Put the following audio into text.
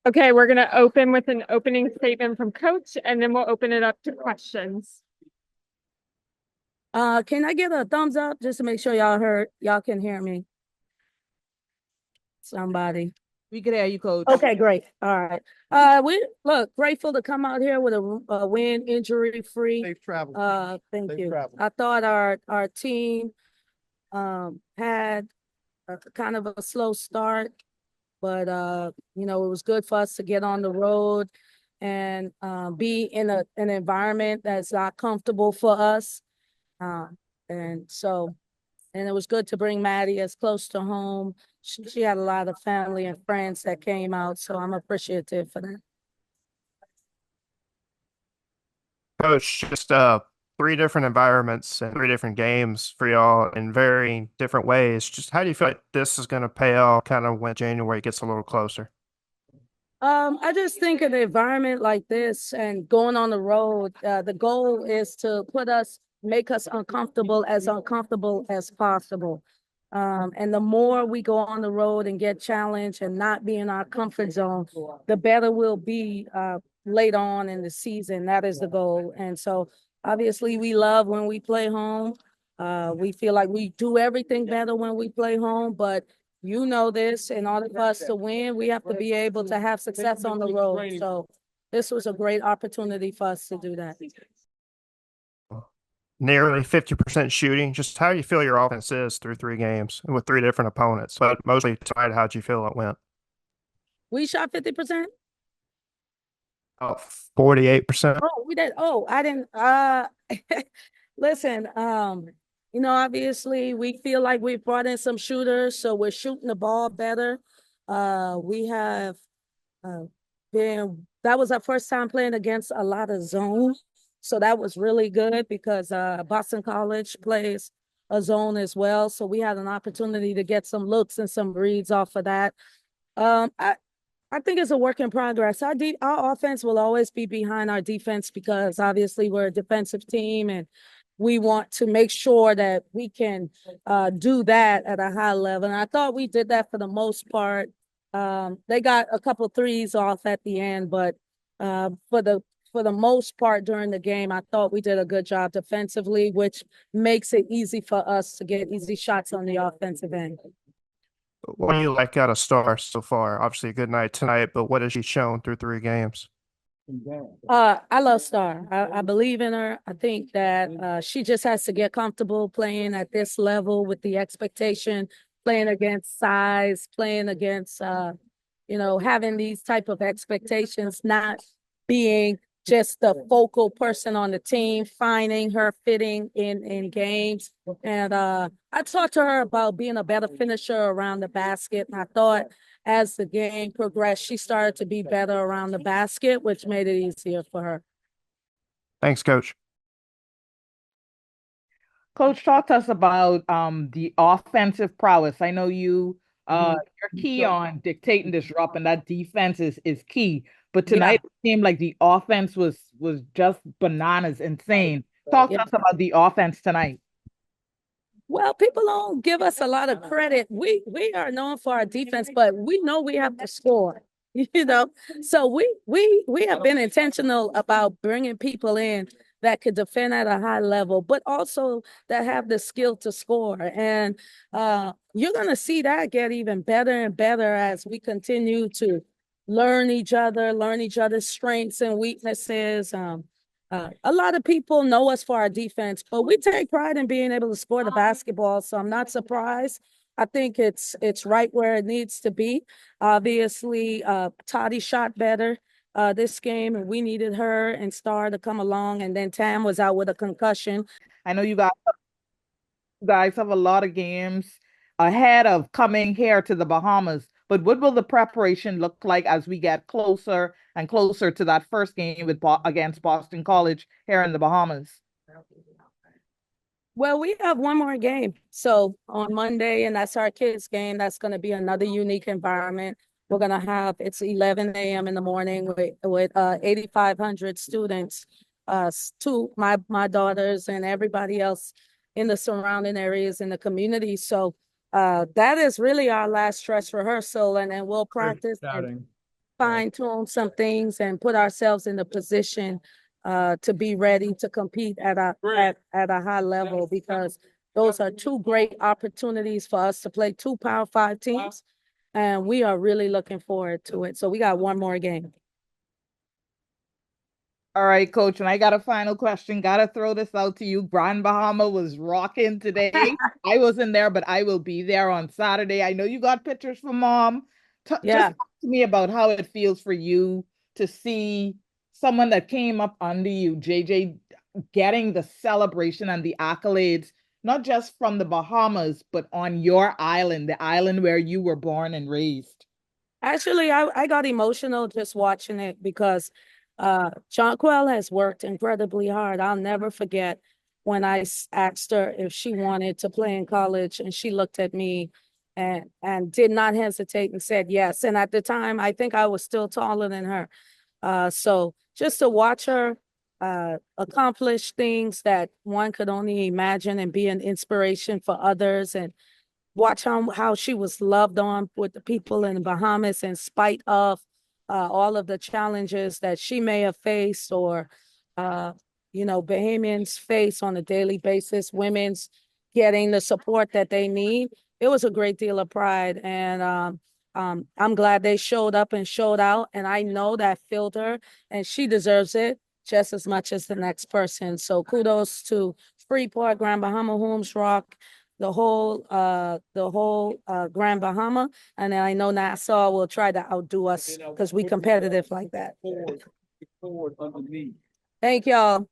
Okay, we're going to open with an opening statement from Coach, and then we'll open it up to questions. Can I get a thumbs up just to make sure y'all can hear me? Somebody. We could hear you, Coach. Okay, great. All right. We look grateful to come out here with a win, injury free. Safe travel. Thank Safe you. travel. I thought our team had a kind of a slow start, but it was good for us to get on the road and be in an environment that's not comfortable for us. Uh, and so and it was good to bring Maddie as close to home. She had a lot of family and friends that came out, so I'm appreciative for that. Coach, just three different environments and three different games for y'all in very different ways. Just how do you feel like this is going to pay off kind of when January gets a little closer? I just think an environment like this and going on the road, the goal is to make us uncomfortable as possible. And the more we go on the road and get challenged and not be in our comfort zone, the better we'll be later on in the season. That is the goal. And so obviously we love when we play home. We feel like we do everything better when we play home, but you know this, in order for us to win, we have to be able to have success on the road. So this was a great opportunity for us to do that. Nearly 50% shooting. Just how do you feel your offense is through three games and with three different opponents? But mostly tonight, how'd you feel it went? We shot 50%? Oh, 48%. Oh, we did. Oh, I didn't listen, obviously we feel like we brought in some shooters, so we're shooting the ball better. We have that was our first time playing against a lot of zone. So that was really good because Boston College plays a zone as well. So we had an opportunity to get some looks and some reads off of that. I think it's a work in progress. Our offense will always be behind our defense because obviously we're a defensive team and we want to make sure that we can do that at a high level. And I thought we did that for the most part. They got a couple threes off at the end, but for the most part during the game, I thought we did a good job defensively, which makes it easy for us to get easy shots on the offensive end. What do you like out of Star so far? Obviously, a good night tonight, but what has she shown through three games? I love Star. I believe in her. I think that she just has to get comfortable playing at this level with the expectation, playing against size, playing against, having these type of expectations, not being just the focal person on the team, finding her fitting in games. And I talked to her about being a better finisher around the basket. And I thought as the game progressed, she started to be better around the basket, which made it easier for her. Thanks, Coach. Coach, talk to us about the offensive prowess. I know you're key on dictating disrupt, and that defense is key. But tonight it seemed like the offense was just bananas, insane. Talk to us about the offense tonight. Well, people don't give us a lot of credit. We are known for our defense, but we know we have to score. So we have been intentional about bringing people in that could defend at a high level, but also that have the skill to score. And you're going to see that get even better and better as we continue to learn each other's strengths and weaknesses. A lot of people know us for our defense, but we take pride in being able to score the basketball. So I'm not surprised. I think it's right where it needs to be. Obviously, Toddy shot better this game, and we needed her and Star to come along. And then Tam was out with a concussion. I know you guys have a lot of games ahead of coming here to the Bahamas. But what will the preparation look like as we get closer and closer to that first game against Boston College here in the Bahamas? Well, we have one more game. So on Monday, and that's our kids' game. That's going to be another unique environment. We're going to have, it's 11 a.m. in the morning with 8,500 students, my daughters and everybody else in the surrounding areas in the community. So that is really our last dress rehearsal, and we'll practice. fine tune some things and put ourselves in a position to be ready to compete at a high level, because those are two great opportunities for us to play two Power 5 teams, and we are really looking forward to it. So we got one more game. All right, coach, and I got a final question. Gotta throw this out to you. Grand Bahama was rocking today. I wasn't there, but I will be there on Saturday. I know you got pictures from mom. Yeah. Just talk to me about how it feels for you to see someone that came up under you, JJ, getting the celebration and the accolades, not just from the Bahamas, but on your island, the island where you were born and raised. Actually, I got emotional just watching it, because Jonquel has worked incredibly hard. I'll never forget when I asked her if she wanted to play in college, and she looked at me and did not hesitate and said yes. And at the time, I think I was still taller than her. So just to watch her accomplish things that one could only imagine and be an inspiration for others, and watch how she was loved on with the people in the Bahamas in spite of all of the challenges that she may have faced, or Bahamians face on a daily basis, women's getting the support that they need. It was a great deal of pride, and I'm glad they showed up and showed out, and I know that filled her, and she deserves it just as much as the next person. So kudos to Freeport, Grand Bahama, Holmes Rock, the whole Grand Bahama, and then I know Nassau will try to outdo us because we competitive like that. Thank y'all.